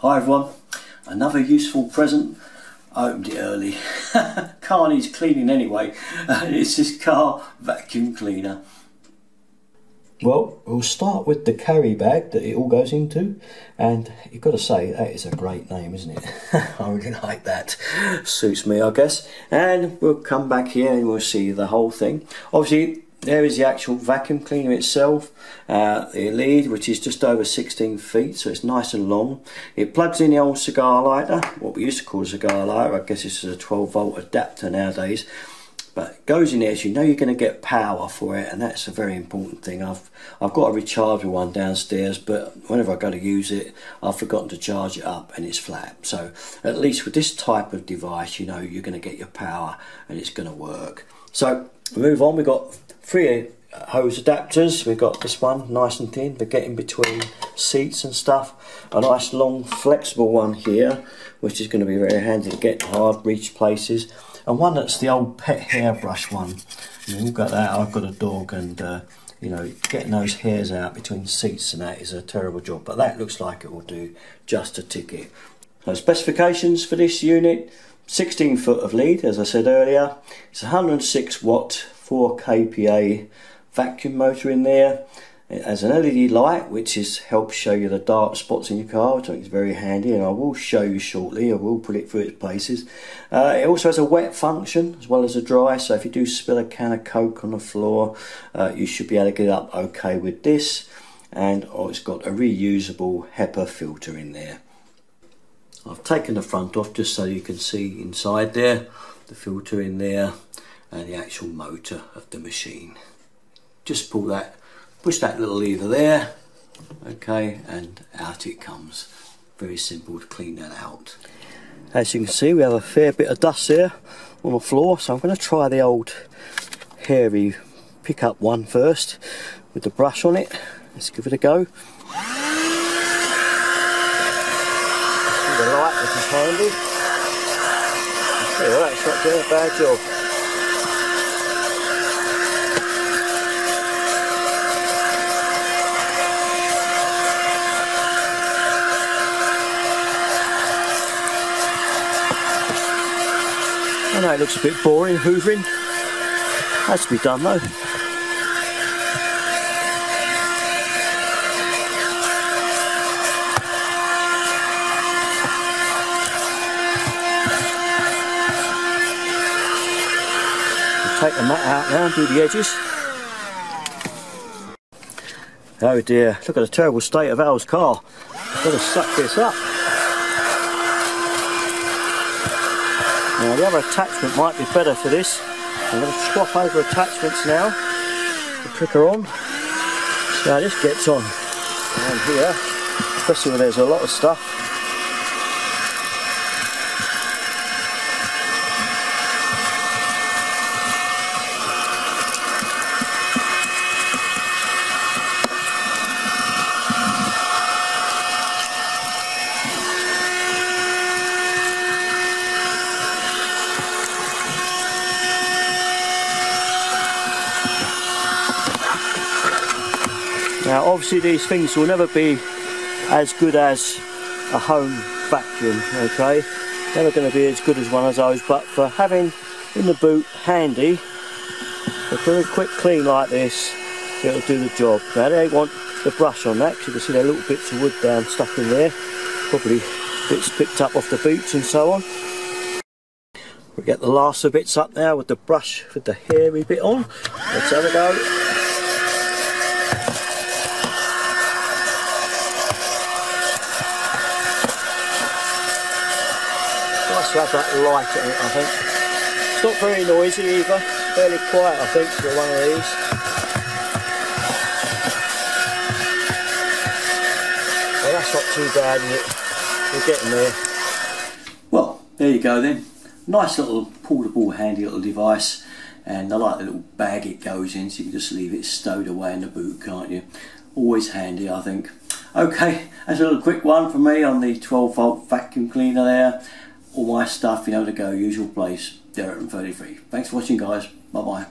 Hi everyone, another useful present. I opened it early. Car needs cleaning anyway. It's this car vacuum cleaner. Well, we'll start with the carry bag that it all goes into, and you've got to say that is a great name, isn't it? I really like that. Suits me, I guess. And we'll come back here and we'll see the whole thing. Obviously, there is the actual vacuum cleaner itself, the lead, which is just over 16 feet, so it's nice and long. It plugs in the old cigar lighter, what we used to call a cigar lighter. I guess this is a 12-volt adapter nowadays. But it goes in there, so you know you're going to get power for it, and that's a very important thing. I've got a rechargeable one downstairs, but whenever I go to use it, I've forgotten to charge it up and it's flat. So at least with this type of device, you know you're going to get your power and it's going to work. So move on. We've got 3 hose adapters. We've got this one, nice and thin, for getting between seats and stuff. A nice long flexible one here, which is going to be very handy to get hard reach places. And one that's the old pet hairbrush one. We've got that. I've got a dog, and you know, getting those hairs out between seats and that is a terrible job. But that looks like it will do just a ticket. So specifications for this unit: 16 foot of lead, as I said earlier. It's 106 watt, 4 kPa vacuum motor in there. It has an LED light, which helps show you the dark spots in your car, which I think is very handy, and I will show you shortly. I will put it through its places. It also has a wet function as well as a dry, so if you do spill a can of Coke on the floor, you should be able to get it up okay with this. And it's got a reusable Hepa filter in there. I've taken the front off just so you can see inside there, the filter in there, and the actual motor of the machine. Just pull that. Push that little lever there, okay, and out it comes. Very simple to clean that out. As you can see, we have a fair bit of dust there on the floor, so I'm going to try the old hairy pickup one first with the brush on it. Let's give it a go. The light, which is handy. Yeah, that's not doing a bad job. I know it looks a bit boring, hoovering. Has to be done though. Take the mat out now and do the edges. Oh dear, look at the terrible state of Al's car. I've got to suck this up. Now the other attachment might be better for this. I'm going to swap over attachments now to click her on. See how this gets on. And here, especially when there's a lot of stuff. Now obviously these things will never be as good as a home vacuum, okay? Never going to be as good as one of those, but for having in the boot handy, a very quick clean like this, it'll do the job. Now they want the brush on that, because you can see there are little bits of wood down stuck in there, probably bits picked up off the boots and so on. We get the last of bits up now with the brush with the hairy bit on. Let's have a go. To have that light on it, I think. It's not very noisy either, fairly quiet I think for one of these. Well, that's not too bad, is it? We're getting there. Well, there you go then. Nice little portable, handy little device, and I like the little bag it goes in, so you can just leave it stowed away in the boot, can't you? Always handy, I think. Okay, that's a little quick one from me on the 12-volt vacuum cleaner there. All my stuff, you know, to go, usual place, Derek and 33. Thanks for watching, guys. Bye bye.